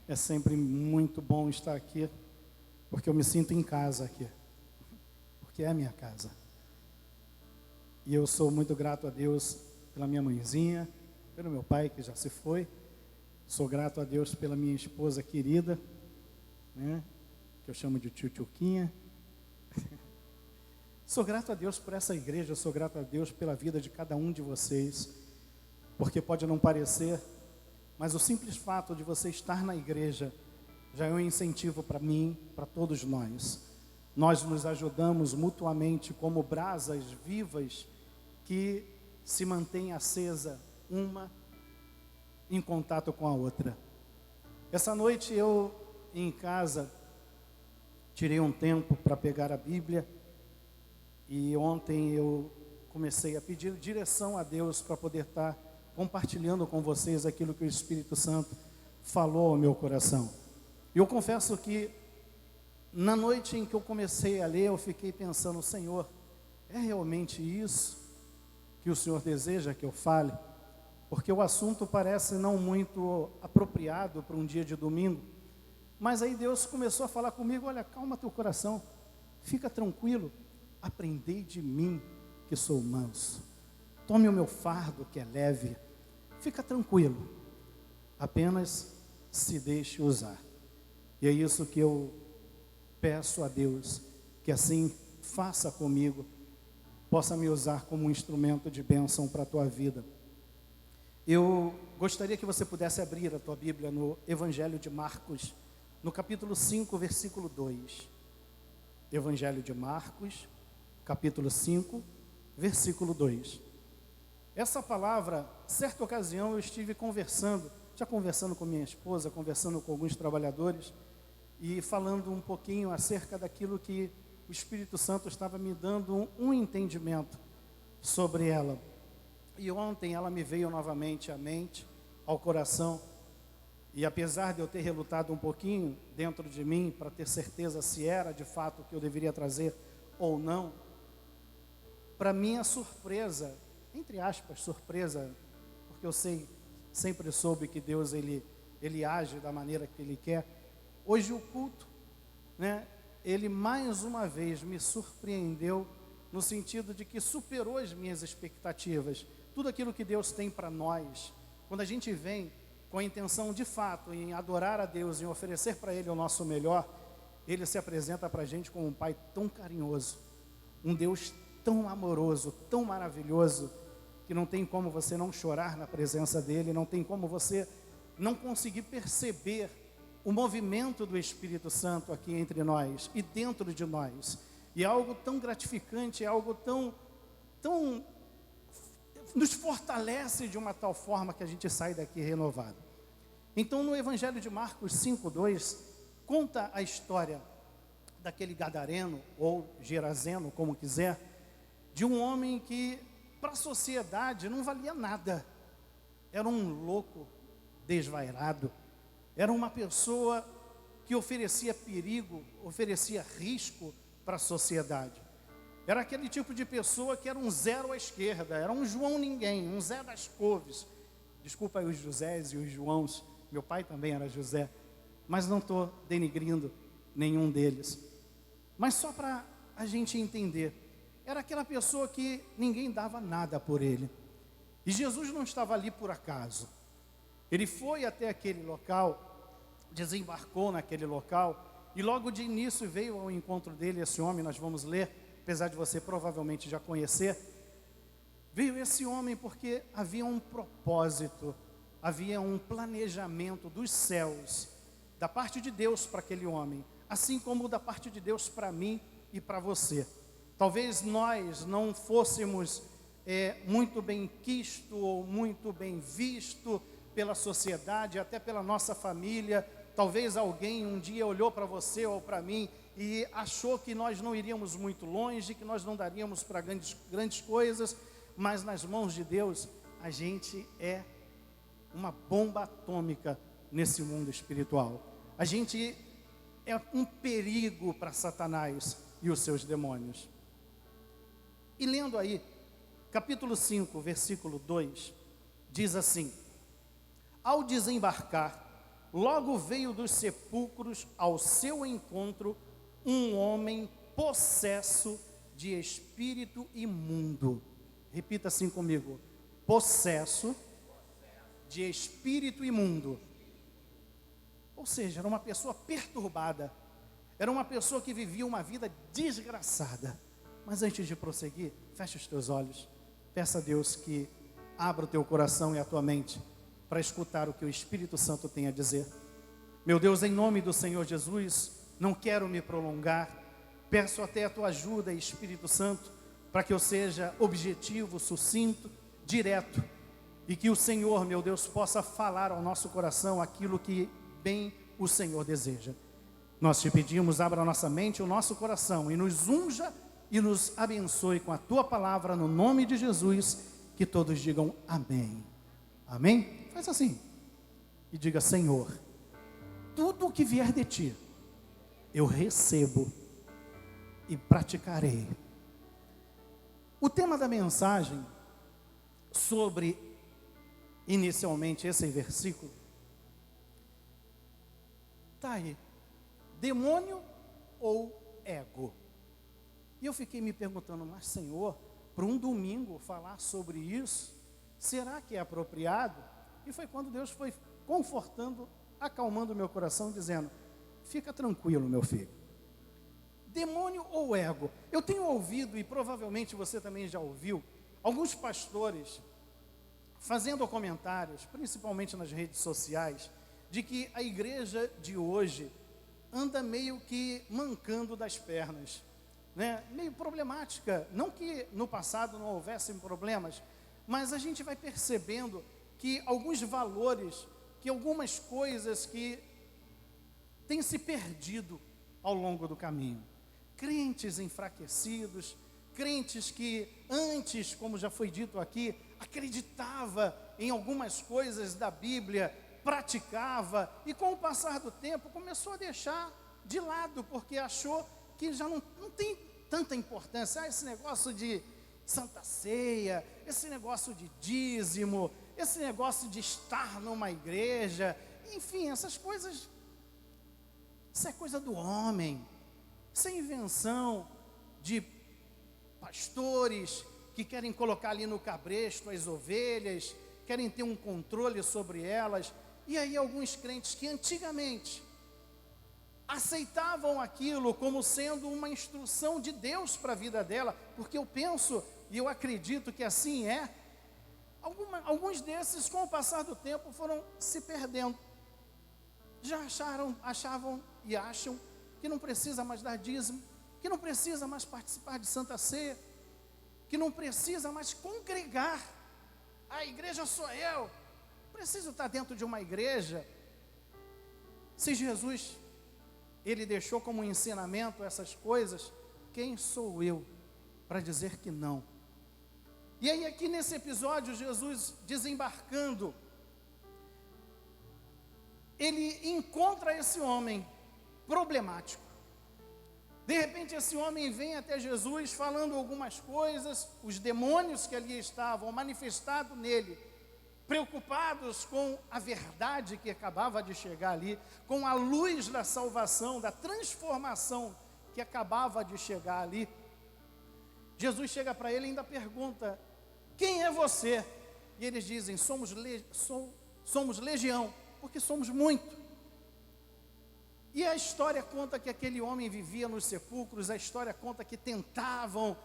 É sempre muito bom estar aqui, porque eu me sinto em casa aqui, porque é a minha casa. E eu sou muito grato a Deus pela minha mãezinha, pelo meu pai que já se foi. Sou grato a Deus pela minha esposa querida, né, que eu chamo de Tchutchuquinha. Sou grato a Deus por essa igreja, sou grato a Deus pela vida de cada um de vocês, porque pode não parecer, mas o simples fato de você estar na igreja já é um incentivo para mim, para todos nós. Nós nos ajudamos mutuamente como brasas vivas que se mantém acesa uma em contato com a outra. Essa noite eu, em casa, tirei um tempo para pegar a Bíblia e ontem eu comecei a pedir direção a Deus para poder estar compartilhando com vocês aquilo que o Espírito Santo falou ao meu coração. E eu confesso que na noite em que eu comecei a ler, eu fiquei pensando: Senhor, é realmente isso que o Senhor deseja que eu fale? Porque o assunto parece não muito apropriado para um dia de domingo. Mas aí Deus começou a falar comigo: olha, calma teu coração, fica tranquilo, aprendei de mim que sou manso. Tome o meu fardo que é leve, fica tranquilo, apenas se deixe usar. E é isso que eu peço a Deus, que assim faça comigo, possa me usar como um instrumento de bênção para a tua vida. Eu gostaria que você pudesse abrir a tua Bíblia no Evangelho de Marcos, no capítulo 5, versículo 2. Evangelho de Marcos, capítulo 5, versículo 2. Essa palavra, certa ocasião eu estive conversando com minha esposa, conversando com alguns trabalhadores e falando um pouquinho acerca daquilo que o Espírito Santo estava me dando um entendimento sobre ela. E ontem ela me veio novamente à mente, ao coração, e apesar de eu ter relutado um pouquinho dentro de mim para ter certeza se era de fato o que eu deveria trazer ou não, para minha surpresa, entre aspas, surpresa, porque eu sempre soube que Deus ele age da maneira que Ele quer. Hoje o culto, né, ele mais uma vez me surpreendeu no sentido de que superou as minhas expectativas. Tudo aquilo que Deus tem para nós, quando a gente vem com a intenção de fato em adorar a Deus, em oferecer para Ele o nosso melhor, Ele se apresenta para a gente como um Pai tão carinhoso, um Deus tão amoroso, tão maravilhoso, que não tem como você não chorar na presença dEle, não tem como você não conseguir perceber o movimento do Espírito Santo aqui entre nós e dentro de nós. E é algo tão gratificante, é algo tão nos fortalece de uma tal forma que a gente sai daqui renovado. Então no Evangelho de Marcos 5:2 conta a história daquele gadareno ou gerazeno, como quiser, de um homem que para a sociedade não valia nada. Era um louco desvairado, era uma pessoa que oferecia perigo, oferecia risco para a sociedade. Era aquele tipo de pessoa que era um zero à esquerda, era um João ninguém, um Zé das couves. Desculpa aí os Josés e os Joãos, meu pai também era José, mas não estou denigrindo nenhum deles. Mas só para a gente entender, era aquela pessoa que ninguém dava nada por ele. E Jesus não estava ali por acaso. Ele foi até aquele local, desembarcou naquele local, e logo de início veio ao encontro dele esse homem, nós vamos ler, apesar de você provavelmente já conhecer. Veio esse homem porque havia um propósito, havia um planejamento dos céus, da parte de Deus para aquele homem, assim como da parte de Deus para mim e para você. Talvez nós não fôssemos muito bem quisto ou muito bem visto pela sociedade, até pela nossa família. Talvez alguém um dia olhou para você ou para mim e achou que nós não iríamos muito longe, que nós não daríamos para grandes coisas, mas nas mãos de Deus a gente é uma bomba atômica nesse mundo espiritual. A gente é um perigo para Satanás e os seus demônios. E lendo aí, capítulo 5, versículo 2, diz assim: ao desembarcar, logo veio dos sepulcros ao seu encontro um homem possesso de espírito imundo. Repita assim comigo: possesso de espírito imundo. Ou seja, era uma pessoa perturbada, era uma pessoa que vivia uma vida desgraçada. Mas antes de prosseguir, feche os teus olhos, peça a Deus que abra o teu coração e a tua mente para escutar o que o Espírito Santo tem a dizer. Meu Deus, em nome do Senhor Jesus, não quero me prolongar, peço até a tua ajuda, Espírito Santo, para que eu seja objetivo, sucinto, direto, e que o Senhor, meu Deus, possa falar ao nosso coração aquilo que bem o Senhor deseja. Nós te pedimos, abra a nossa mente, o nosso coração, e nos unja e nos abençoe com a tua palavra, no nome de Jesus, que todos digam amém. Amém? Faz assim, e diga: Senhor, tudo o que vier de ti, eu recebo e praticarei. O tema da mensagem sobre, inicialmente, esse versículo, está aí: demônio ou ego? E eu fiquei me perguntando, mas Senhor, para um domingo falar sobre isso, será que é apropriado? E foi quando Deus foi confortando, acalmando o meu coração, dizendo: fica tranquilo, meu filho. Demônio ou ego? Eu tenho ouvido, e provavelmente você também já ouviu, alguns pastores fazendo comentários, principalmente nas redes sociais, de que a igreja de hoje anda meio que mancando das pernas, né? Meio problemática. Não que no passado não houvessem problemas, mas a gente vai percebendo que alguns valores, que algumas coisas que têm se perdido ao longo do caminho. Crentes enfraquecidos, crentes que antes, como já foi dito aqui, acreditava em algumas coisas da Bíblia, praticava, e com o passar do tempo começou a deixar de lado, porque achou que já não tem tanta importância. Esse negócio de Santa Ceia, esse negócio de dízimo, esse negócio de estar numa igreja, enfim, essas coisas, isso é coisa do homem, isso é invenção de pastores que querem colocar ali no cabresto as ovelhas, querem ter um controle sobre elas. E aí alguns crentes que antigamente aceitavam aquilo como sendo uma instrução de Deus para a vida dela, porque eu penso e eu acredito que assim é, alguns desses, com o passar do tempo, foram se perdendo. Já achavam e acham que não precisa mais dar dízimo, que não precisa mais participar de Santa Ceia, que não precisa mais congregar. A igreja sou eu, preciso estar dentro de uma igreja. Se Jesus, ele deixou como ensinamento essas coisas, quem sou eu para dizer que não? E aí aqui nesse episódio, Jesus desembarcando, ele encontra esse homem problemático. De repente esse homem vem até Jesus falando algumas coisas, os demônios que ali estavam manifestados nele, preocupados com a verdade que acabava de chegar ali, com a luz da salvação, da transformação que acabava de chegar ali. Jesus chega para ele e ainda pergunta: quem é você? E eles dizem: somos legião, porque somos muito. E a história conta que aquele homem vivia nos sepulcros, a história conta que tentavam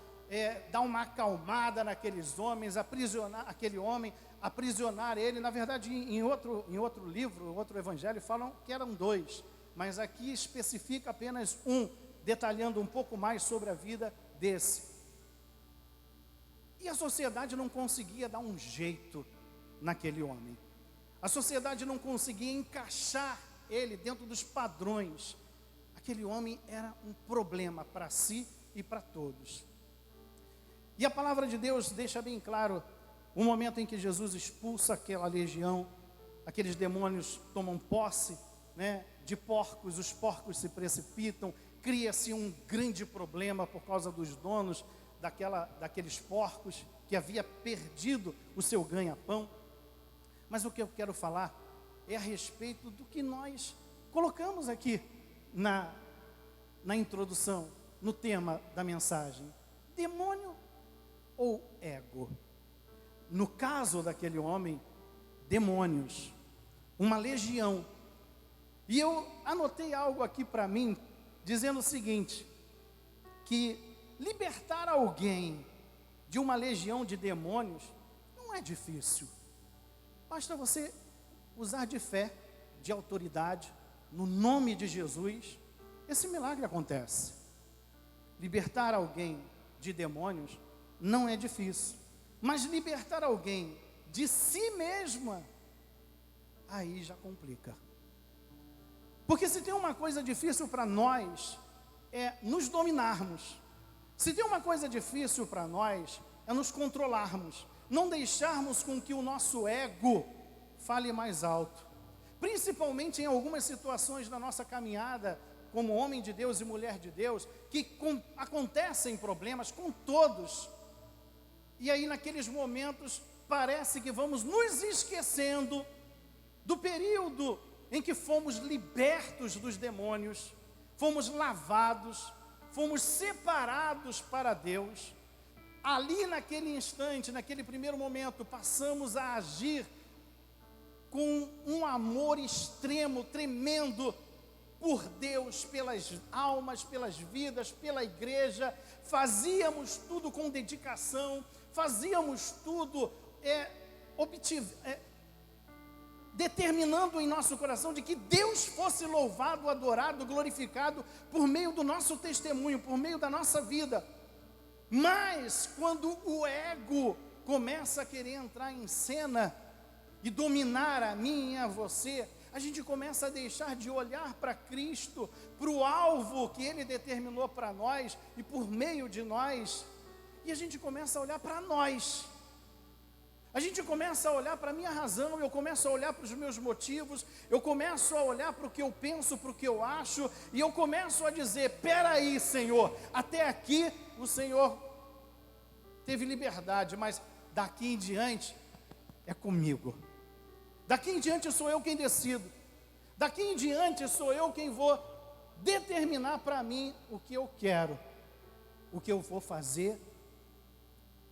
dar uma acalmada naqueles homens, aprisionar aquele homem, aprisionar ele. Na verdade, em outro livro, outro evangelho, falam que eram dois, mas aqui especifica apenas um, detalhando um pouco mais sobre a vida desse. E a sociedade não conseguia dar um jeito naquele homem. A sociedade não conseguia encaixar ele dentro dos padrões. Aquele homem era um problema para si e para todos. E a palavra de Deus deixa bem claro o momento em que Jesus expulsa aquela legião, aqueles demônios tomam posse, né, de porcos, os porcos se precipitam, cria-se um grande problema por causa dos donos daqueles porcos que havia perdido o seu ganha-pão. Mas o que eu quero falar é a respeito do que nós colocamos aqui na introdução, no tema da mensagem: demônio ou ego? No caso daquele homem, demônios, uma legião. E eu anotei algo aqui para mim, dizendo o seguinte, que libertar alguém de uma legião de demônios não é difícil. Basta você usar de fé, de autoridade, no nome de Jesus, esse milagre acontece. Libertar alguém de demônios não é difícil, mas libertar alguém de si mesma, aí já complica. Porque se tem uma coisa difícil para nós, é nos dominarmos. Se tem uma coisa difícil para nós, é nos controlarmos, não deixarmos com que o nosso ego fale mais alto. Principalmente em algumas situações da nossa caminhada, como homem de Deus e mulher de Deus, que acontecem problemas com todos. E aí naqueles momentos, parece que vamos nos esquecendo do período em que fomos libertos dos demônios, fomos lavados, fomos separados para Deus. Ali naquele instante, naquele primeiro momento, passamos a agir com um amor extremo, tremendo, por Deus, pelas almas, pelas vidas, pela igreja. Fazíamos tudo com dedicação, fazíamos tudo determinando em nosso coração de que Deus fosse louvado, adorado, glorificado por meio do nosso testemunho, por meio da nossa vida. Mas quando o ego começa a querer entrar em cena e dominar a mim e a você, a gente começa a deixar de olhar para Cristo, para o alvo que Ele determinou para nós e por meio de nós, e a gente começa a olhar para nós. A gente começa a olhar para a minha razão, eu começo a olhar para os meus motivos, eu começo a olhar para o que eu penso, para o que eu acho, e eu começo a dizer: peraí, Senhor, até aqui o Senhor teve liberdade, mas daqui em diante é comigo. Daqui em diante sou eu quem decido. Daqui em diante sou eu quem vou determinar para mim o que eu quero, o que eu vou fazer,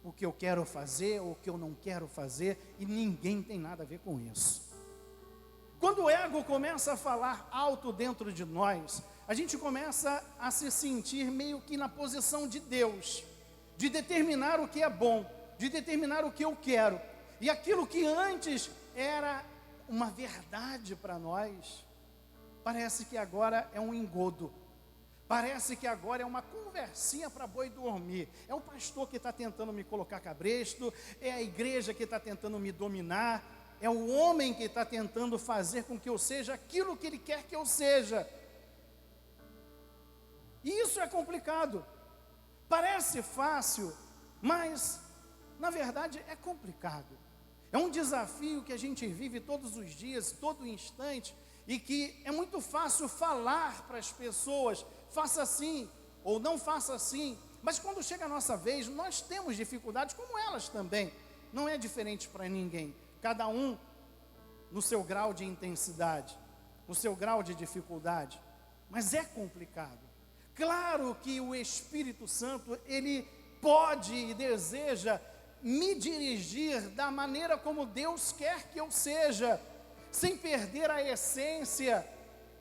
o que eu quero fazer, o que eu não quero fazer, e ninguém tem nada a ver com isso. Quando o ego começa a falar alto dentro de nós, a gente começa a se sentir meio que na posição de Deus, de determinar o que é bom, de determinar o que eu quero, e aquilo que antes era uma verdade para nós, parece que agora é um engodo. Parece que agora é uma conversinha para boi dormir. É o pastor que está tentando me colocar cabresto, é a igreja que está tentando me dominar, é o homem que está tentando fazer com que eu seja aquilo que ele quer que eu seja. E isso é complicado. Parece fácil, mas na verdade é complicado. É um desafio que a gente vive todos os dias, todo instante, e que é muito fácil falar para as pessoas: faça assim, ou não faça assim. Mas quando chega a nossa vez, nós temos dificuldades, como elas também. Não é diferente para ninguém. Cada um no seu grau de intensidade, no seu grau de dificuldade. Mas é complicado. Claro que o Espírito Santo, ele pode e deseja me dirigir da maneira como Deus quer que eu seja, sem perder a essência,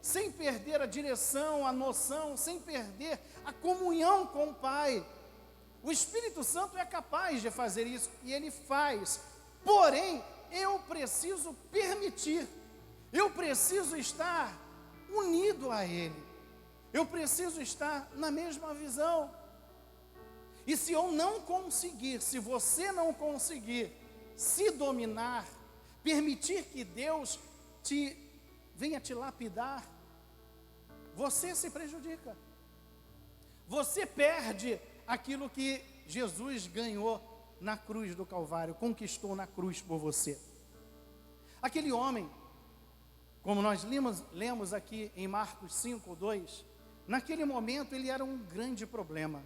sem perder a direção, a noção, sem perder a comunhão com o Pai. O Espírito Santo é capaz de fazer isso, e Ele faz. Porém, eu preciso permitir, eu preciso estar unido a Ele, eu preciso estar na mesma visão. E se eu não conseguir, se você não conseguir se dominar, permitir que Deus venha te lapidar, você se prejudica. Você perde aquilo que Jesus ganhou na cruz do Calvário, conquistou na cruz por você. Aquele homem, como nós lemos aqui em Marcos 5:2, naquele momento ele era um grande problema.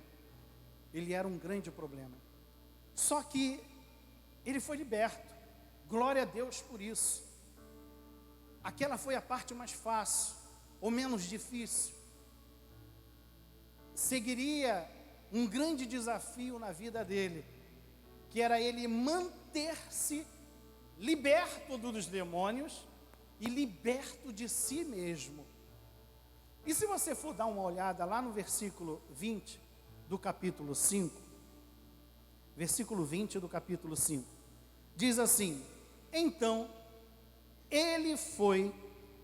Ele era um grande problema. Só que ele foi liberto. Glória a Deus por isso. aquela foi a parte mais fácil, ou menos difícil. Seguiria um grande desafio na vida dele, que era ele manter-se liberto dos demônios e liberto de si mesmo. E se você for dar uma olhada lá no versículo 20 do capítulo 5, versículo 20 do capítulo 5, diz assim: então ele foi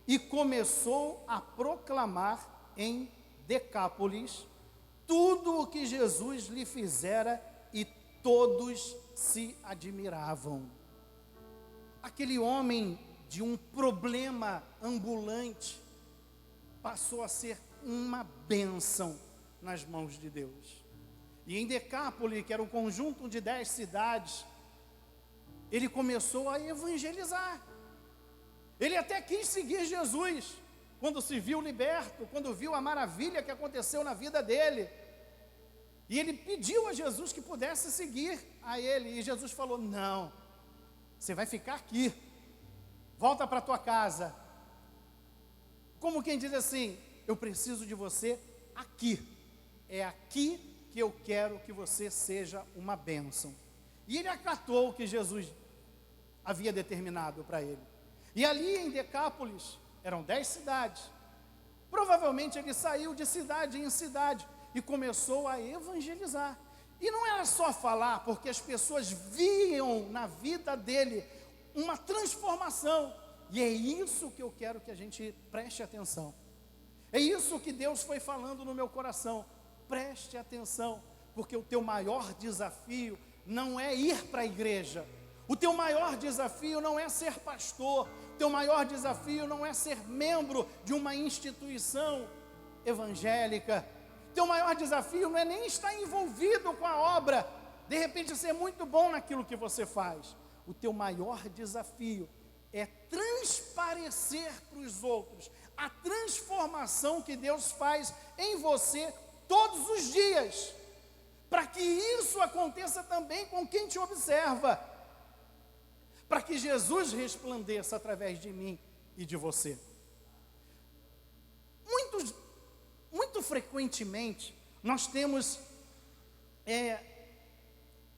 e começou a proclamar em Decápolis tudo o que Jesus lhe fizera, e todos se admiravam. Aquele homem de um problema ambulante passou a ser uma bênção nas mãos de Deus. E em Decápolis, que era um conjunto de 10 cidades, ele começou a evangelizar. Ele até quis seguir Jesus, quando se viu liberto, quando viu a maravilha que aconteceu na vida dele. E ele pediu a Jesus que pudesse seguir a ele. E Jesus falou: não, você vai ficar aqui, volta para a tua casa. Como quem diz assim: eu preciso de você aqui, é aqui que eu quero que você seja uma bênção. E ele acatou o que Jesus havia determinado para ele. E ali em Decápolis, eram 10 cidades. Provavelmente ele saiu de cidade em cidade e começou a evangelizar. E não era só falar, porque as pessoas viam na vida dele uma transformação. E é isso que eu quero que a gente preste atenção. É isso que Deus foi falando no meu coração. Preste atenção, porque o teu maior desafio não é ir para a igreja. O teu maior desafio não é ser pastor. O teu maior desafio não é ser membro de uma instituição evangélica. O teu maior desafio não é nem estar envolvido com a obra, de repente ser muito bom naquilo que você faz. O teu maior desafio é transparecer para os outros a transformação que Deus faz em você todos os dias, para que isso aconteça também com quem te observa, para que Jesus resplandeça através de mim e de você. Muito frequentemente, nós temos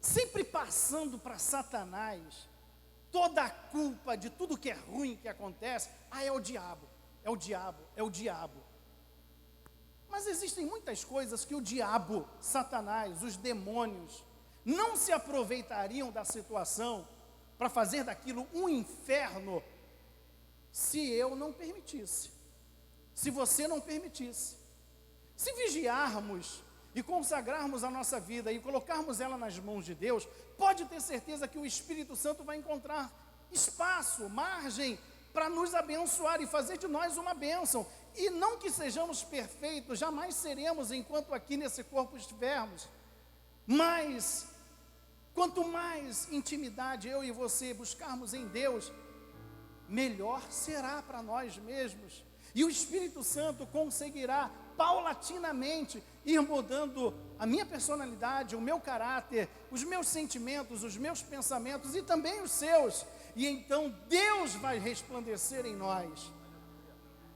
sempre passando para Satanás toda a culpa de tudo que é ruim que acontece. É o diabo, é o diabo, é o diabo. Mas existem muitas coisas que o diabo, Satanás, os demônios, não se aproveitariam da situação para fazer daquilo um inferno, se eu não permitisse, se você não permitisse. Se vigiarmos e consagrarmos a nossa vida e colocarmos ela nas mãos de Deus, pode ter certeza que o Espírito Santo vai encontrar espaço, margem para nos abençoar e fazer de nós uma bênção. E não que sejamos perfeitos, jamais seremos enquanto aqui nesse corpo estivermos, mas quanto mais intimidade eu e você buscarmos em Deus, melhor será para nós mesmos. E o Espírito Santo conseguirá paulatinamente ir mudando a minha personalidade, o meu caráter, os meus sentimentos, os meus pensamentos e também os seus. E então Deus vai resplandecer em nós.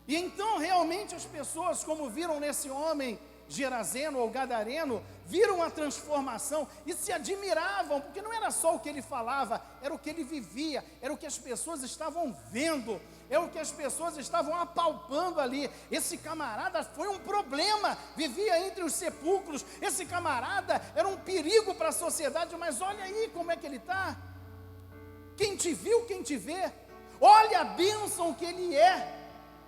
E então realmente as pessoas, como viram nesse homem Gerazeno ou Gadareno, viram a transformação e se admiravam, porque não era só o que ele falava, era o que ele vivia, era o que as pessoas estavam vendo, é o que as pessoas estavam apalpando ali. Esse camarada foi um problema, vivia entre os sepulcros, esse camarada era um perigo para a sociedade, mas olha aí como é que ele está. Quem te viu, quem te vê, olha a bênção que ele é,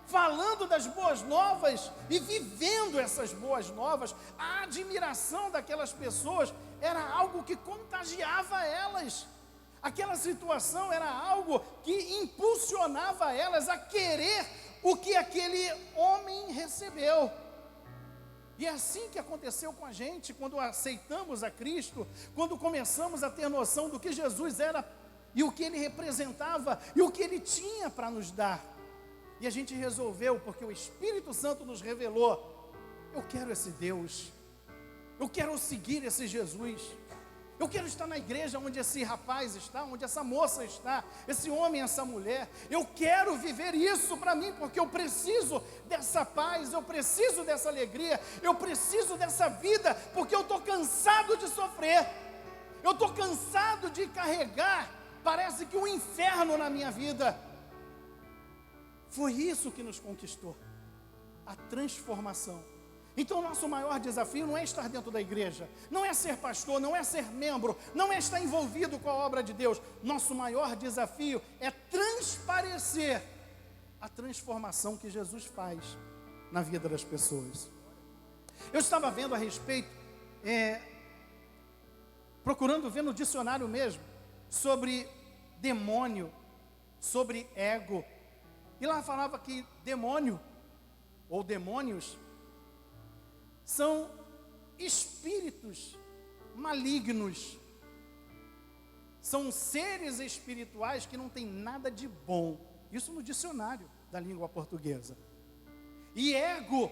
falando das boas novas e vivendo essas boas novas. A admiração daquelas pessoas era algo que contagiava elas. Aquela situação era algo que impulsionava elas a querer o que aquele homem recebeu. E é assim que aconteceu com a gente, quando aceitamos a Cristo, quando começamos a ter noção do que Jesus era e o que Ele representava e o que Ele tinha para nos dar. E a gente resolveu, porque o Espírito Santo nos revelou: eu quero esse Deus, eu quero seguir esse Jesus, Eu quero estar na igreja onde esse rapaz está, onde essa moça está, esse homem, essa mulher. Eu quero viver isso para mim, porque eu preciso dessa paz, eu preciso dessa alegria, eu preciso dessa vida, porque eu estou cansado de sofrer, eu estou cansado de carregar, parece que um inferno na minha vida. Foi isso que nos conquistou, a transformação. Então o nosso maior desafio não é estar dentro da igreja, não é ser pastor, não é ser membro, não é estar envolvido com a obra de Deus. Nosso maior desafio é transparecer a transformação que Jesus faz na vida das pessoas. Eu estava vendo a respeito, procurando ver no dicionário mesmo, sobre demônio, sobre ego. E lá falava que demônio, ou demônios, são espíritos malignos, são seres espirituais que não têm nada de bom. Isso no dicionário da língua portuguesa. E ego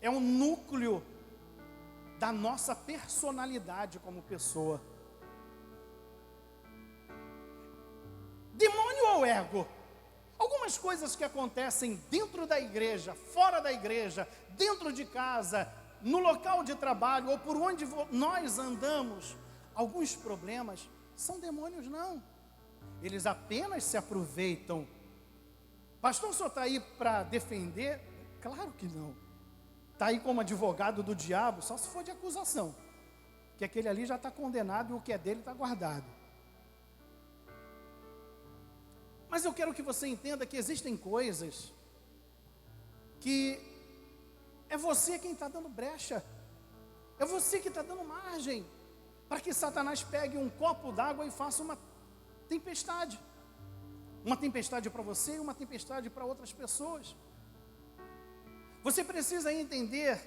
é o núcleo da nossa personalidade como pessoa. Demônio ou ego? Algumas coisas que acontecem dentro da igreja, fora da igreja, dentro de casa, no local de trabalho ou por onde nós andamos, alguns problemas são demônios não. Eles apenas se aproveitam. Pastor, o senhor está aí para defender? Claro que não. Está aí como advogado do diabo, só se for de acusação. Que aquele ali já está condenado e o que é dele está guardado. Mas eu quero que você entenda que existem coisas que é você quem está dando brecha, é você que está dando margem para que Satanás pegue um copo d'água e faça uma tempestade para você e uma tempestade para outras pessoas. Você precisa entender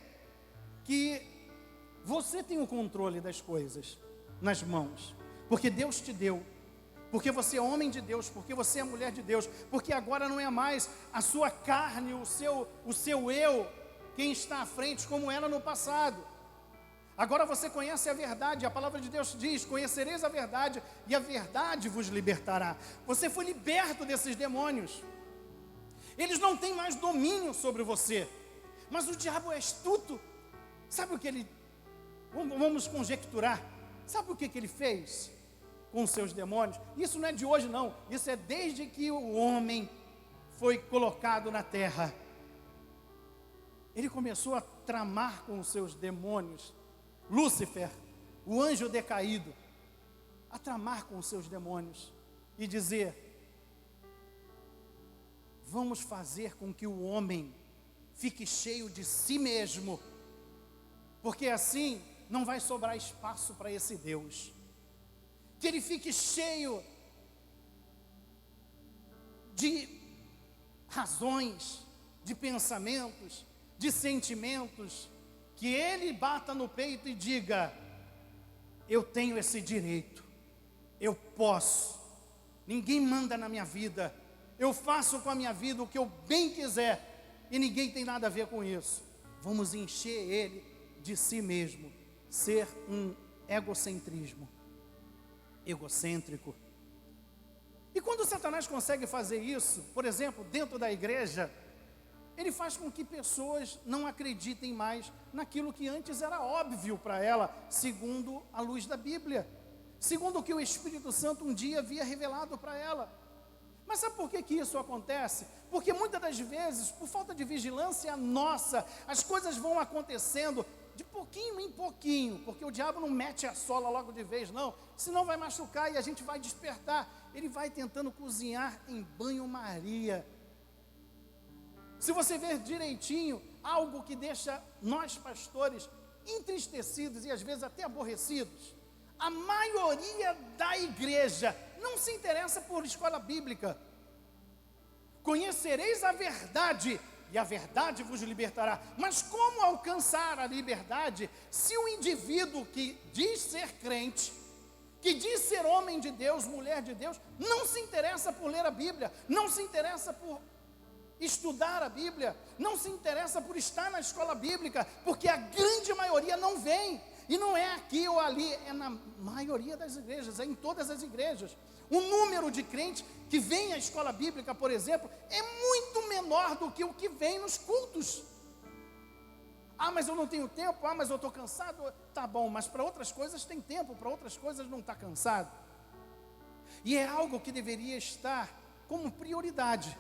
que você tem o controle das coisas nas mãos, porque Deus te deu. Porque você é homem de Deus, porque você é mulher de Deus, porque agora não é mais a sua carne, o seu eu, quem está à frente como era no passado. Agora você conhece a verdade, a palavra de Deus diz, conhecereis a verdade e a verdade vos libertará. Você foi liberto desses demônios, eles não têm mais domínio sobre você, mas o diabo é astuto. Sabe o que ele, vamos conjecturar, sabe o que ele fez com os seus demônios? Isso não é de hoje não, isso é desde que o homem foi colocado na terra. Ele começou a tramar com os seus demônios, Lúcifer, o anjo decaído, a tramar com os seus demônios e dizer: vamos fazer com que o homem fique cheio de si mesmo, porque assim não vai sobrar espaço para esse Deus. Que ele fique cheio de razões, de pensamentos, de sentimentos, que ele bata no peito e diga: eu tenho esse direito, eu posso, ninguém manda na minha vida, eu faço com a minha vida o que eu bem quiser, e ninguém tem nada a ver com isso. Vamos encher ele de si mesmo, ser um egocêntrico. E quando Satanás consegue fazer isso, por exemplo, dentro da igreja, ele faz com que pessoas não acreditem mais naquilo que antes era óbvio para ela, segundo a luz da Bíblia, segundo o que o Espírito Santo um dia havia revelado para ela. Mas sabe por que isso acontece? Porque muitas das vezes, por falta de vigilância nossa, as coisas vão acontecendo de pouquinho em pouquinho, porque o diabo não mete a sola logo de vez não, senão vai machucar e a gente vai despertar. Ele vai tentando cozinhar em banho-maria. Se você ver direitinho, algo que deixa nós pastores entristecidos e às vezes até aborrecidos, a maioria da igreja não se interessa por escola bíblica. Conhecereis a verdade e a verdade vos libertará. Mas como alcançar a liberdade se o indivíduo que diz ser crente, que diz ser homem de Deus, mulher de Deus, não se interessa por ler a Bíblia, não se interessa por estudar a Bíblia, não se interessa por estar na escola bíblica, porque a grande maioria não vem. E não é aqui ou ali, é na maioria das igrejas, é em todas as igrejas. O número de crentes que vem à escola bíblica, por exemplo, é muito menor do que o que vem nos cultos. Ah, mas eu não tenho tempo, ah, mas eu estou cansado. Tá bom, mas para outras coisas tem tempo, para outras coisas não está cansado. E é algo que deveria estar como prioridade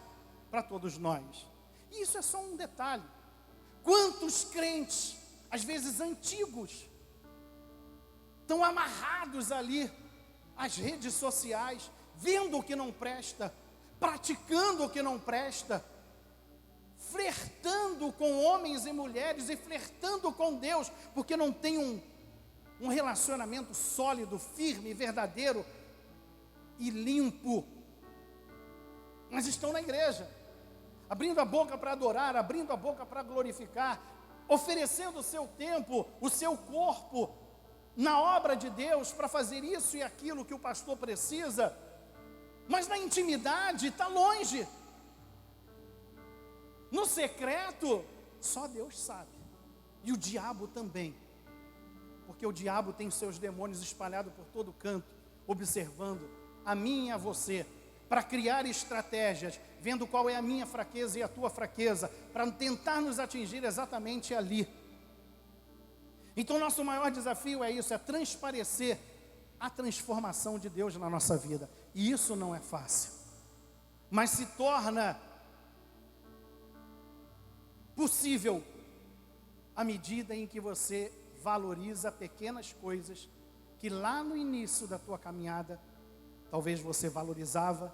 para todos nós. E isso é só um detalhe. Quantos crentes, às vezes antigos, estão amarrados ali às redes sociais, vendo o que não presta, praticando o que não presta, flertando com homens e mulheres e flertando com Deus, porque não tem um relacionamento sólido, firme, verdadeiro e limpo. Mas estão na igreja, abrindo a boca para adorar, abrindo a boca para glorificar, oferecendo o seu tempo, o seu corpo na obra de Deus para fazer isso e aquilo que o pastor precisa, mas na intimidade está longe. No secreto, só Deus sabe, e o diabo também, porque o diabo tem seus demônios espalhados por todo canto, observando a mim e a você, para criar estratégias, vendo qual é a minha fraqueza e a tua fraqueza, para tentar nos atingir exatamente ali. Então nosso maior desafio é isso, é transparecer a transformação de Deus na nossa vida. E isso não é fácil, mas se torna possível à medida em que você valoriza pequenas coisas que lá no início da tua caminhada talvez você valorizava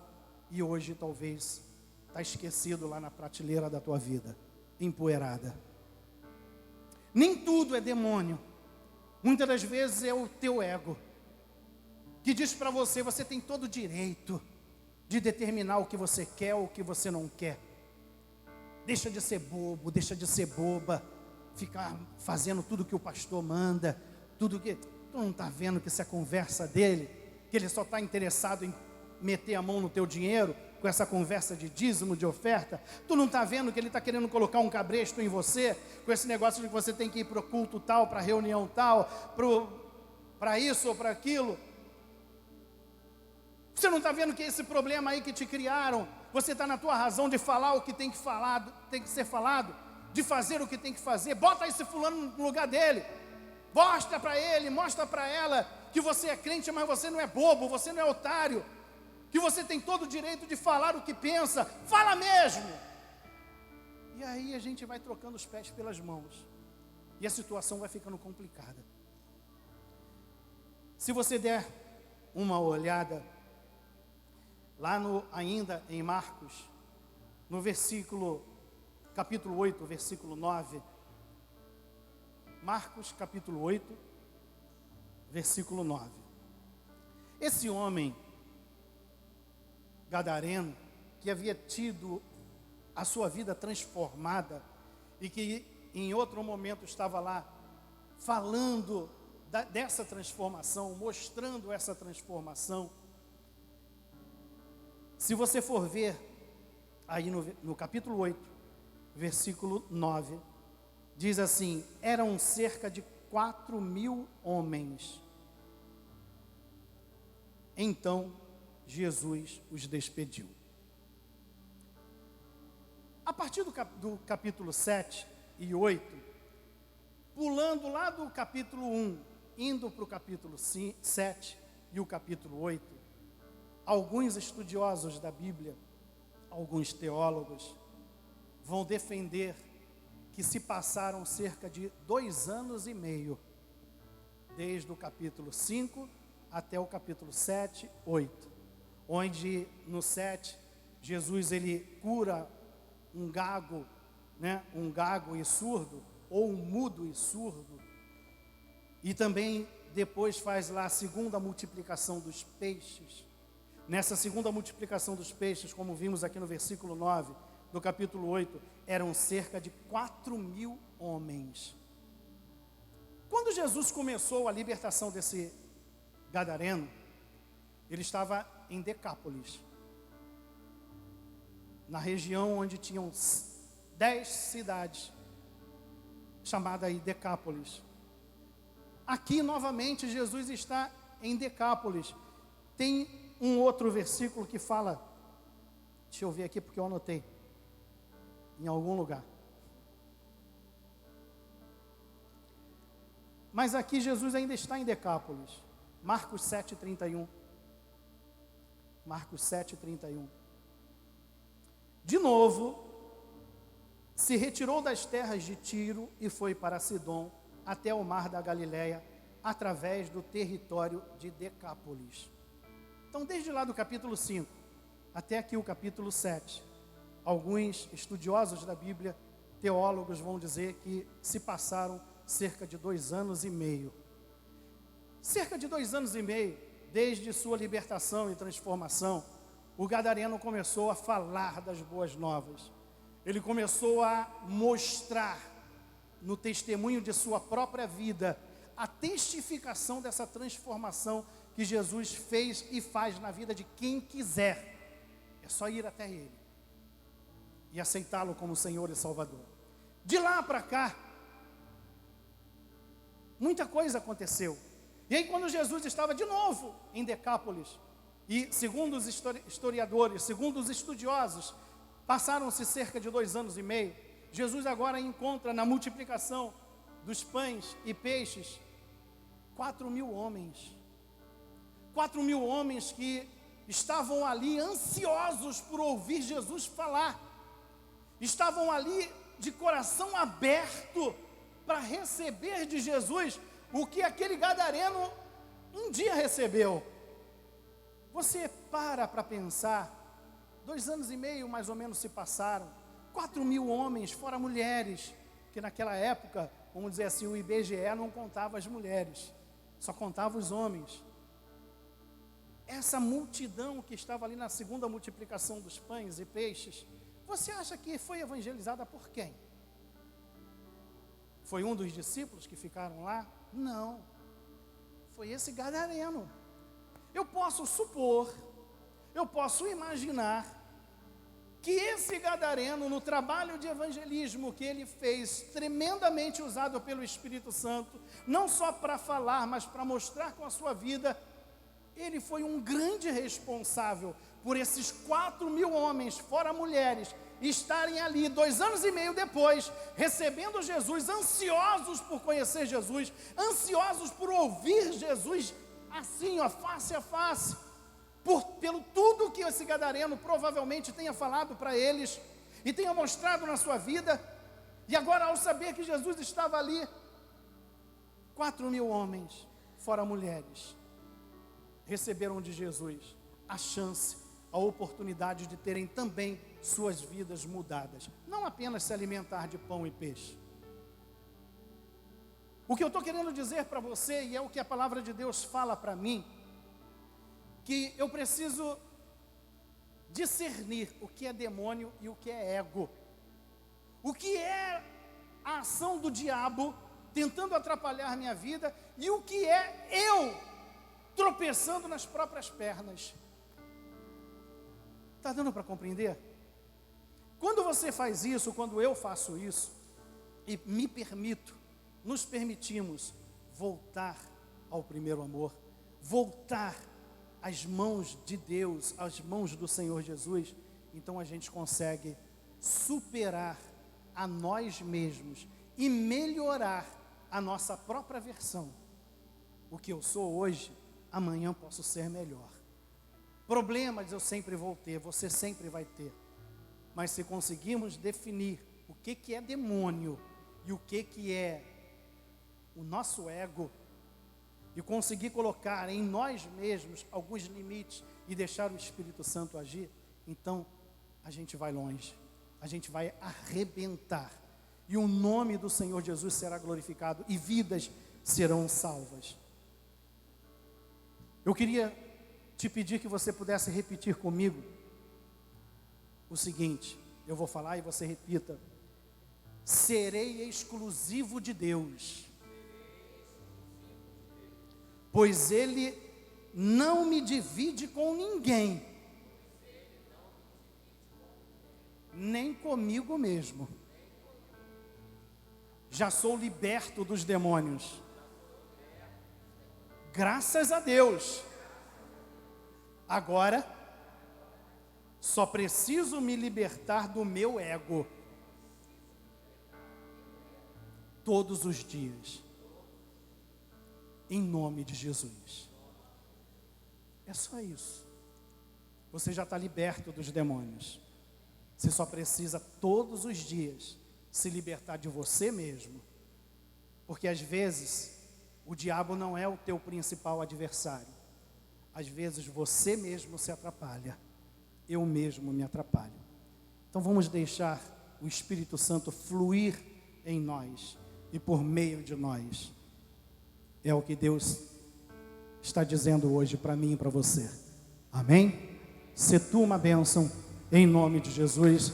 e hoje talvez está esquecido lá na prateleira da tua vida, empoeirada. Nem tudo é demônio. Muitas das vezes é o teu ego que diz para você, você tem todo o direito de determinar o que você quer ou o que você não quer. Deixa de ser bobo, deixa de ser boba, ficar fazendo tudo que o pastor manda, tudo que... Tu não está vendo que isso é conversa dele? Que ele só está interessado em meter a mão no teu dinheiro, com essa conversa de dízimo, de oferta? Tu não está vendo que ele está querendo colocar um cabresto em você, com esse negócio de que você tem que ir para o culto tal, para a reunião tal, para isso ou para aquilo? Você não está vendo que esse problema aí que te criaram, você está na tua razão de falar o que tem que falar, tem que ser falado, de fazer o que tem que fazer? Bota esse fulano no lugar dele, mostra para ele, mostra para ela que você é crente, mas você não é bobo, você não é otário, que você tem todo o direito de falar o que pensa, fala mesmo. E aí a gente vai trocando os pés pelas mãos, e a situação vai ficando complicada. Se você der uma olhada, lá ainda em Marcos, no capítulo 8, versículo 9, Marcos capítulo 8, versículo 9. Esse homem gadareno, que havia tido a sua vida transformada e que em outro momento estava lá falando dessa transformação, mostrando essa transformação. Se você for ver aí no capítulo 8, versículo 9, diz assim: eram cerca de 4.000 homens. Então Jesus os despediu. A partir do capítulo 7 e 8, pulando lá do capítulo 1, indo para o capítulo 7 e o capítulo 8, alguns estudiosos da Bíblia, alguns teólogos, vão defender que se passaram cerca de 2 anos e meio, desde o capítulo 5 até o capítulo 7, 8, onde no 7, Jesus ele cura um gago, um gago e surdo, ou um mudo e surdo, e também depois faz lá a segunda multiplicação dos peixes. Nessa segunda multiplicação dos peixes, como vimos aqui no versículo 9, do capítulo 8, eram cerca de 4.000 homens. Quando Jesus começou a libertação desse gadareno, ele estava em Decápolis, na região onde tinham 10 cidades, chamada aí Decápolis. Aqui novamente Jesus está em Decápolis. Tem um outro versículo que fala, deixa eu ver aqui porque eu anotei em algum lugar. Mas aqui Jesus ainda está em Decápolis. Marcos 7:31. Marcos 7:31. De novo, se retirou das terras de Tiro e foi para Sidom, até o mar da Galileia, através do território de Decápolis. Então, desde lá do capítulo 5 até aqui o capítulo 7, alguns estudiosos da Bíblia, teólogos, vão dizer que se passaram cerca de 2 anos e meio. Cerca de 2 anos e meio, desde sua libertação e transformação, o gadareno começou a falar das boas novas. Ele começou a mostrar no testemunho de sua própria vida a testificação dessa transformação que Jesus fez e faz na vida de quem quiser. É só ir até Ele e aceitá-lo como Senhor e Salvador. De lá para cá, muita coisa aconteceu. E aí quando Jesus estava de novo em Decápolis, e segundo os historiadores, segundo os estudiosos, passaram-se cerca de 2 anos e meio, Jesus agora encontra na multiplicação dos pães e peixes 4.000 homens. 4.000 homens que estavam ali ansiosos por ouvir Jesus falar. Estavam ali de coração aberto para receber de Jesus o que aquele gadareno um dia recebeu. Você para pensar, 2 anos e meio mais ou menos se passaram, 4.000 homens, fora mulheres, que naquela época, vamos dizer assim, o IBGE não contava as mulheres, só contava os homens. Essa multidão que estava ali na segunda multiplicação dos pães e peixes, você acha que foi evangelizada por quem? Foi um dos discípulos que ficaram lá? Não, foi esse gadareno. Eu posso supor, eu posso imaginar que esse gadareno, no trabalho de evangelismo que ele fez, tremendamente usado pelo Espírito Santo, não só para falar, mas para mostrar com a sua vida, ele foi um grande responsável por esses 4.000 homens, fora mulheres, estarem ali 2 anos e meio depois, recebendo Jesus, ansiosos por conhecer Jesus, ansiosos por ouvir Jesus, assim, ó, face a face, pelo tudo que esse gadareno provavelmente tenha falado para eles, e tenha mostrado na sua vida, e agora ao saber que Jesus estava ali, 4.000 homens, fora mulheres, receberam de Jesus a chance, a oportunidade de terem também suas vidas mudadas, não apenas se alimentar de pão e peixe. O que eu estou querendo dizer para você, e é o que a palavra de Deus fala para mim, que eu preciso discernir o que é demônio e o que é ego. O que é a ação do diabo tentando atrapalhar minha vida e o que é eu tropeçando nas próprias pernas. Está dando para compreender? Quando você faz isso, quando eu faço isso, e nos permitimos voltar ao primeiro amor, voltar às mãos de Deus, às mãos do Senhor Jesus, então a gente consegue superar a nós mesmos e melhorar a nossa própria versão. O que eu sou hoje, amanhã posso ser melhor. Problemas eu sempre vou ter, você sempre vai ter. Mas se conseguirmos definir o que é demônio e o que é o nosso ego, e conseguir colocar em nós mesmos alguns limites e deixar o Espírito Santo agir, então a gente vai longe, a gente vai arrebentar, e o nome do Senhor Jesus será glorificado e vidas serão salvas. Eu queria te pedir que você pudesse repetir comigo o seguinte, eu vou falar e você repita: serei exclusivo de Deus, pois Ele não me divide com ninguém, nem comigo mesmo. Já sou liberto dos demônios, Graças a Deus. Agora, só preciso me libertar do meu ego. Todos os dias. Em nome de Jesus. É só isso. Você já está liberto dos demônios. Você só precisa todos os dias se libertar de você mesmo. Porque às vezes o diabo não é o teu principal adversário. Às vezes você mesmo se atrapalha. Eu mesmo me atrapalho. Então vamos deixar o Espírito Santo fluir em nós e por meio de nós. É o que Deus está dizendo hoje para mim e para você. Amém? Se tu uma bênção em nome de Jesus.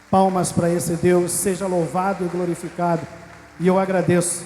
Palmas para esse Deus, seja louvado e glorificado. E eu agradeço